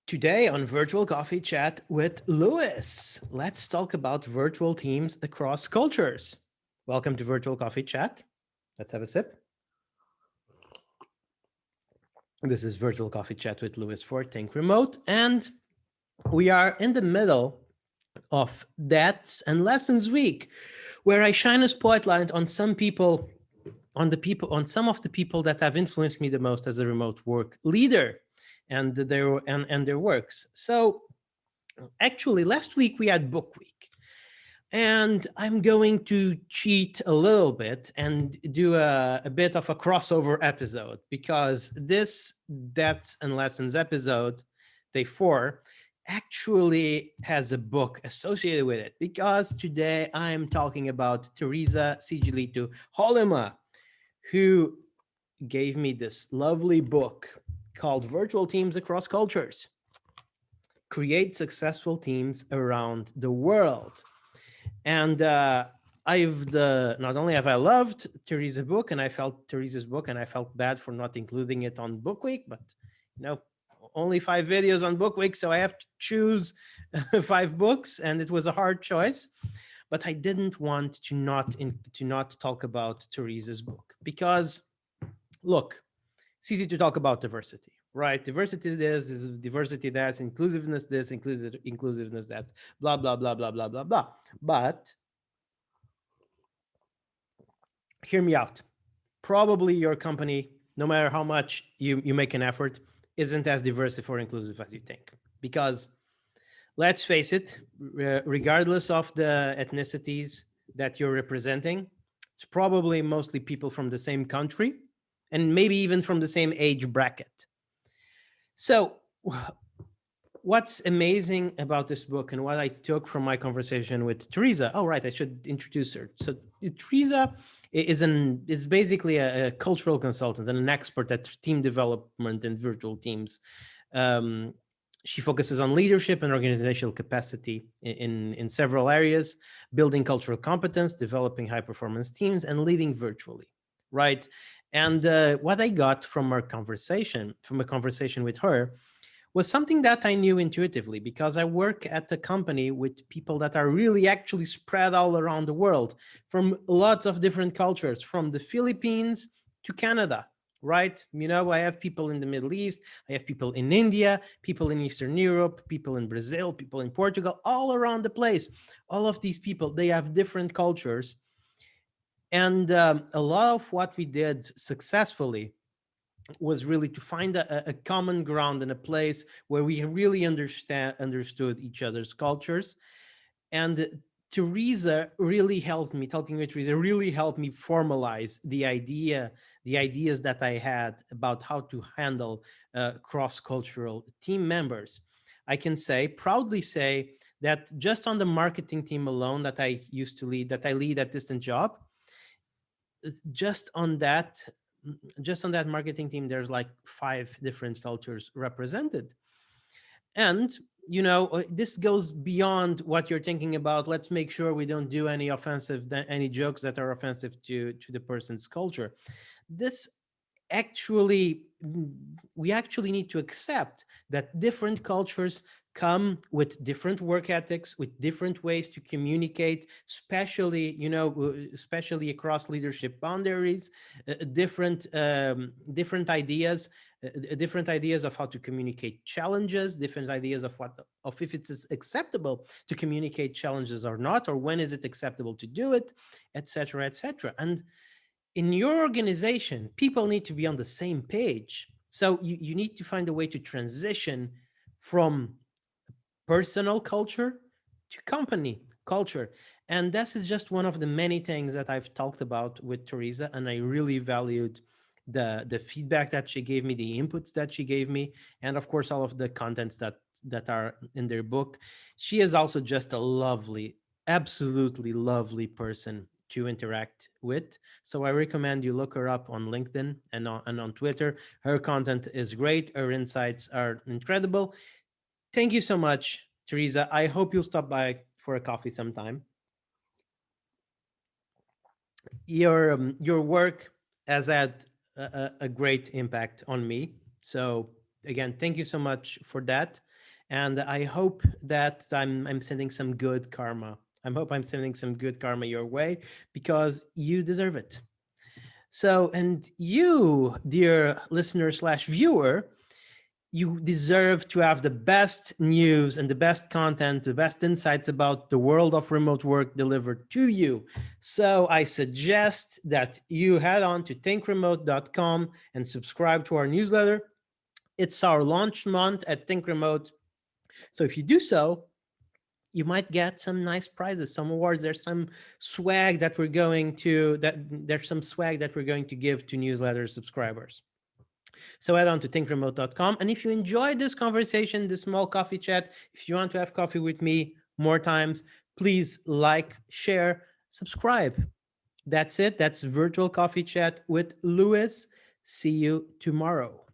Today on Virtual Coffee Chat with Lewis, let's talk about virtual teams across cultures. Welcome to Virtual Coffee Chat. Let's have a sip. This is Virtual Coffee Chat with Lewis for Think Remote, and we are in the middle of That's and Lessons Week, where I shine a spotlight on some people, on some of the people that have influenced me the most as a remote work leader and their works. So actually, last week we had book week, and I'm going to cheat a little bit and do a bit of a crossover episode because this Depths and Lessons episode, day 4, actually has a book associated with it because today I'm talking about Theresa Sigillito Hollema, who gave me this lovely book called Virtual Teams Across Cultures. Create successful teams around the world. And not only have I loved Theresa's book, and I felt bad for not including it on Book Week, but only 5 videos on Book Week, so I have to choose 5 books, and it was a hard choice. But I didn't want to not talk about Theresa's book because, look, it's easy to talk about diversity, right? Diversity this, diversity that, inclusiveness this, inclusiveness that, blah, blah, blah, blah, blah, blah, blah. But hear me out. Probably your company, no matter how much you make an effort, isn't as diverse or inclusive as you think. Because let's face it, regardless of the ethnicities that you're representing, it's probably mostly people from the same country and maybe even from the same age bracket. So what's amazing about this book and what I took from my conversation with Theresa, I should introduce her. So Theresa is basically a cultural consultant and an expert at team development and virtual teams. She focuses on leadership and organizational capacity in several areas, building cultural competence, developing high performance teams, and leading virtually, right? And what I got from a conversation with her, was something that I knew intuitively because I work at a company with people that are really actually spread all around the world from lots of different cultures, from the Philippines to Canada, right? I have people in the Middle East, I have people in India, people in Eastern Europe, people in Brazil, people in Portugal, all around the place. All of these people, they have different cultures. And a lot of what we did successfully was really to find a common ground and a place where we really understood each other's cultures. And Theresa really helped me, talking with Theresa really helped me formalize the ideas that I had about how to handle cross-cultural team members. I can proudly say that just on the marketing team alone that I used to lead, that I lead at Distant Job, just on that marketing team, there's like 5 different cultures represented. And this goes beyond what you're thinking about. Let's make sure we don't do any jokes that are offensive to the person's culture. This actually, we actually need to accept that different cultures come with different work ethics, with different ways to communicate, especially across leadership boundaries, different ideas, different ideas of how to communicate challenges, different ideas of if it's acceptable to communicate challenges or not, or when is it acceptable to do it, etc., etc. And in your organization, people need to be on the same page. So you need to find a way to transition from personal culture to company culture. And this is just one of the many things that I've talked about with Theresa, and I really valued the feedback that she gave me, the inputs that she gave me, and of course all of the contents that are in their book. She is also just a lovely, absolutely lovely person to interact with. So I recommend you look her up on LinkedIn and on Twitter. Her content is great. Her insights are incredible. Thank you so much, Theresa. I hope you'll stop by for a coffee sometime. Your work has had a great impact on me. So again, thank you so much for that. And I hope that I'm sending some good karma. I hope I'm sending some good karma your way because you deserve it. So, and you, dear listener slash viewer, you deserve to have the best news and the best content, the best insights about the world of remote work delivered to you. So I suggest that you head on to thinkremote.com and subscribe to our newsletter. It's our launch month at Think Remote. So if you do so, you might get some nice prizes, some awards. There's some swag that we're going to give to newsletter subscribers. So head on to thinkremote.com. And if you enjoyed this conversation, this small coffee chat, if you want to have coffee with me more times, please like, share, subscribe. That's it. That's Virtual Coffee Chat with Louis. See you tomorrow.